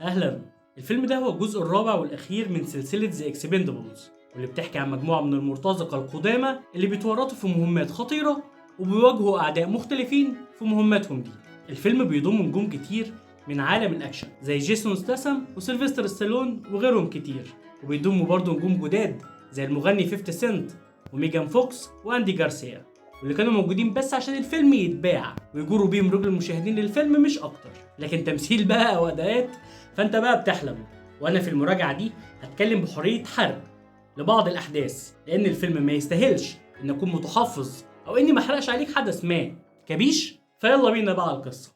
اهلا. الفيلم ده هو الجزء الرابع والاخير من سلسله ذا اكسبندبلز، واللي بتحكي عن مجموعه من المرتزقه القدامى اللي بيتورطوا في مهمات خطيره وبيواجهوا اعداء مختلفين في مهماتهم دي. الفيلم بيضم نجوم كتير من عالم الاكشن زي جيسون ستاثام وسيلفستر ستالون وغيرهم كتير، وبيضموا برضه نجوم جداد زي المغني 50 سنت وميجان فوكس واندي جارسيا، واللي كانوا موجودين بس عشان الفيلم يتباع ويجروا بيهم رجل المشاهدين للفيلم مش اكتر. لكن تمثيل بقى واداءات فانت بقى بتحلم. وانا في المراجعه دي هتكلم بحريه حرق لبعض الاحداث، لان الفيلم ما يستاهلش ان اكون متحفظ او اني ما احرقش عليك حدث ما. كبيش؟ فيلا بينا بقى على القصه.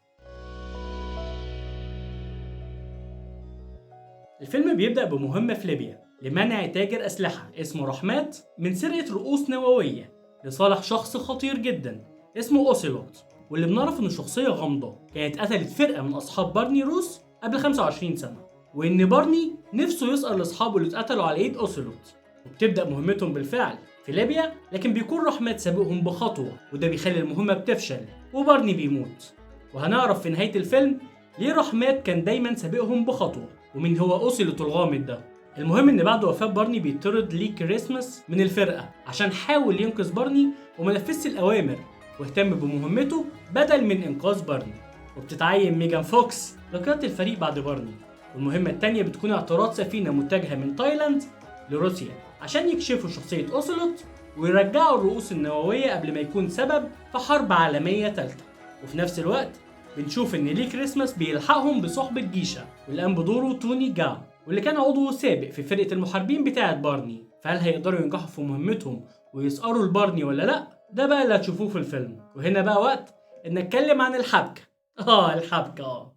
الفيلم بيبدأ بمهمة في ليبيا لمنع تاجر أسلحة اسمه رحمات من سرقة رؤوس نووية لصالح شخص خطير جدا اسمه أوسيلوت، واللي بنعرف إنه شخصية غامضة كانت قتلت فرقة من أصحاب بارني روس قبل 25 سنة، وإن بارني نفسه يسأل أصحابه اللي اتقتلوا على إيد أوسيلوت. وبتبدأ مهمتهم بالفعل في ليبيا، لكن بيكون رحمات سابقهم بخطوة، وده بيخلي المهمة بتفشل وبارني بيموت. وهنعرف في نهاية الفيلم ليه رحمات كان دايما سابقهم بخطوة ومين هو أوسيلوت الغامض ده. المهم ان بعد وفاة بارني بيطرد لي كريسماس من الفرقة عشان حاول ينقذ بارني وما نفذش الأوامر واهتم بمهمته بدل من إنقاذ بارني. وبتتعين ميجان فوكس لقيادة الفريق بعد بارني، والمهمة التانية بتكون اعتراض سفينة متجهة من تايلاند لروسيا عشان يكشفوا شخصية أوسيلوت ويرجعوا الرؤوس النووية قبل ما يكون سبب في حرب عالمية تالتة. وفي نفس الوقت بنشوف ان ليه كريسماس بيلحقهم بصحبة جيشة واللي قام بدوره توني جا، واللي كان عضو سابق في فرقة المحاربين بتاعة بارني. فهل هيقدروا ينجحوا في مهمتهم ويسقروا لبارني ولا لا؟ ده بقى اللي هتشوفوه في الفيلم. وهنا بقى وقت ان نتكلم عن الحبكة. الحبكة.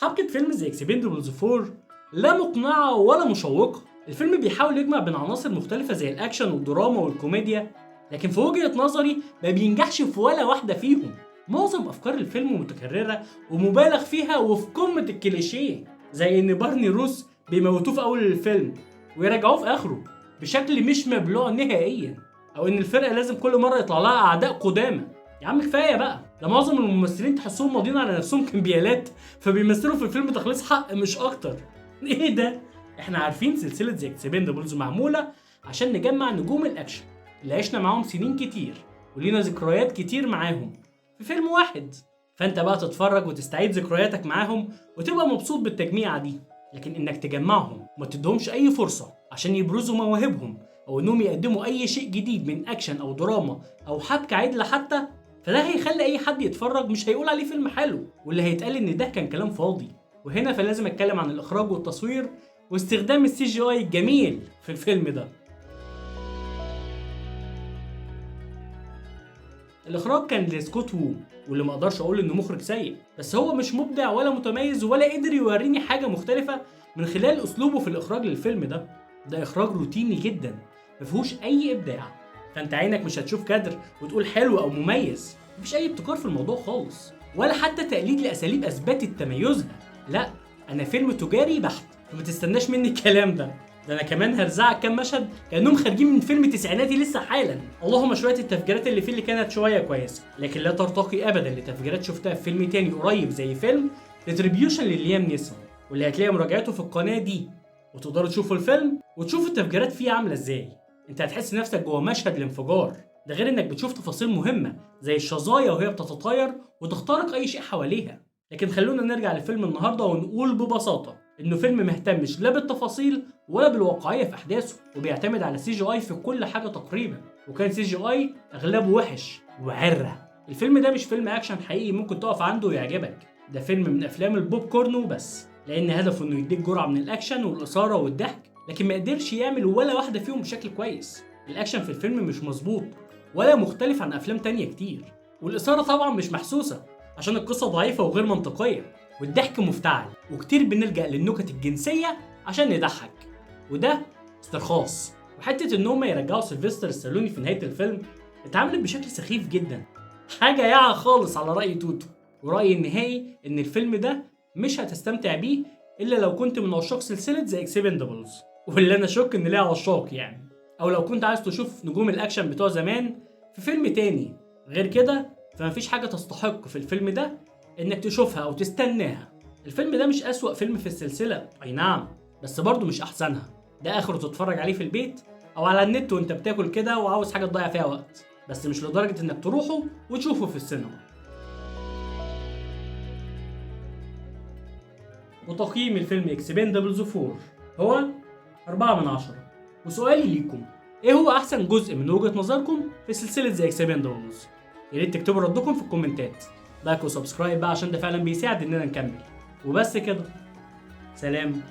حبكة فيلم ذا اكسبندبلز 4 لا مقنعة ولا مشوقة. الفيلم بيحاول يجمع بين عناصر مختلفة زي الأكشن والدراما والكوميديا، لكن في وجهة نظري ما بينجحش في ولا واحدة فيهم. معظم أفكار الفيلم متكررة ومبالغ فيها وفي قمة الكليشيه، زي إن بارني روس بيموتوه في أول الفيلم ويرجعوه في آخره بشكل مش مبلوع نهائيا، أو إن الفرقة لازم كل مرة يطلع لها أعداء قدامى. يا عم كفاية بقى، ده معظم الممثلين تحسهم ماضيين على نفسهم كمبيالات فبيمثلوا في الفيلم تخليص حق مش أكتر. إيه ده؟ إحنا عارفين سلسلة ذا اكسبندبلز معمولة عشان نجمع نجوم الأكشن اللي عشنا معاهم سنين كتير ولينا ذكريات كتير معاهم في فيلم واحد. فانت بقى تتفرج وتستعيد ذكرياتك معاهم وتبقى مبسوط بالتجميعة دي، لكن انك تجمعهم وما تدهمش اي فرصة عشان يبرزوا مواهبهم او انهم يقدموا اي شيء جديد من اكشن او دراما او حبكة عدلة حتى، فده هيخلي اي حد يتفرج مش هيقول عليه فيلم حلو، واللي هيتقال ان ده كان كلام فاضي. وهنا فلازم اتكلم عن الاخراج والتصوير واستخدام السي جي اي الجميل في الفيلم ده. الاخراج كان لسكوت وو، واللي ما اقدرش اقول انه مخرج سيء، بس هو مش مبدع ولا متميز ولا قدر يوريني حاجه مختلفه من خلال اسلوبه في الاخراج للفيلم ده اخراج روتيني جدا ما فيهوش اي ابداع. فانت عينك مش هتشوف كادر وتقول حلو او مميز، مفيش اي ابتكار في الموضوع خالص ولا حتى تقليد لاساليب اثبتت تميزها. لا، انا فيلم تجاري بحت، فما تستناش مني الكلام ده انا كمان هرزعك كام مشهد كانهم خارجين من فيلم تسعيناتي لسه حالا. اللهم شويه التفجيرات اللي فيه اللي كانت شويه كويسه، لكن لا ترتقي ابدا لتفجيرات شفتها في فيلم تاني قريب زي فيلم ريتريبيوشن لليام نيسون، واللي هتلاقي مراجعته في القناه دي وتقدروا تشوفوا الفيلم وتشوفوا التفجيرات فيه عامله ازاي. انت هتحس نفسك جوه مشهد الانفجار، ده غير انك بتشوف تفاصيل مهمه زي الشظايا وهي بتتطاير وتخترق اي شيء حواليها. لكن خلونا نرجع لفيلم النهارده ونقول ببساطه انه فيلم مهتمش لا بالتفاصيل ولا بالواقعيه في احداثه، وبيعتمد على سي جي اي في كل حاجه تقريبا، وكان سي جي اي اغلبه وحش وعره. الفيلم ده مش فيلم اكشن حقيقي ممكن تقف عنده ويعجبك، ده فيلم من افلام البوب كورن وبس، لان هدفه انه يديك جرعه من الاكشن والاثاره والضحك، لكن ما قدرش يعمل ولا واحده فيهم بشكل كويس. الاكشن في الفيلم مش مظبوط ولا مختلف عن افلام تانية كتير، والاثاره طبعا مش محسوسه عشان القصه ضعيفه وغير منطقيه، والضحك مفتعل وكتير بنلجأ للنكت الجنسية عشان نضحك، وده استرخاص. وحتة ان هم يرجعوا سيلفستر ستالوني في نهاية الفيلم اتعاملت بشكل سخيف جدا، حاجة ياعة خالص على رأي توتو. ورأيي النهائي ان الفيلم ده مش هتستمتع بيه الا لو كنت من عشاق سلسلة ذا اكسبندبلز، واللي انا شك ان ليها عشاق يعني، او لو كنت عايز تشوف نجوم الاكشن بتوع زمان في فيلم تاني. غير كده فمفيش حاجة تستحق في الفيلم ده انك تشوفها او تستناها. الفيلم ده مش اسوأ فيلم في السلسلة، اي نعم، بس برضه مش احسنها. ده اخره تتفرج عليه في البيت او على النت وانت بتاكل كده وعاوز حاجة تضيع فيها وقت، بس مش لدرجة انك تروحوا وتشوفه في السينما. وتقييم الفيلم اكسبندبلز 4 هو 4/10. وسؤالي ليكم، ايه هو احسن جزء من وجهة نظركم في سلسلة زي اكسبندبلز؟ يا ريت تكتبوا ردكم في الكومنتات. لايك وسبسكرايب بقى عشان ده فعلا بيساعد اننا نكمل. وبس كده، سلام.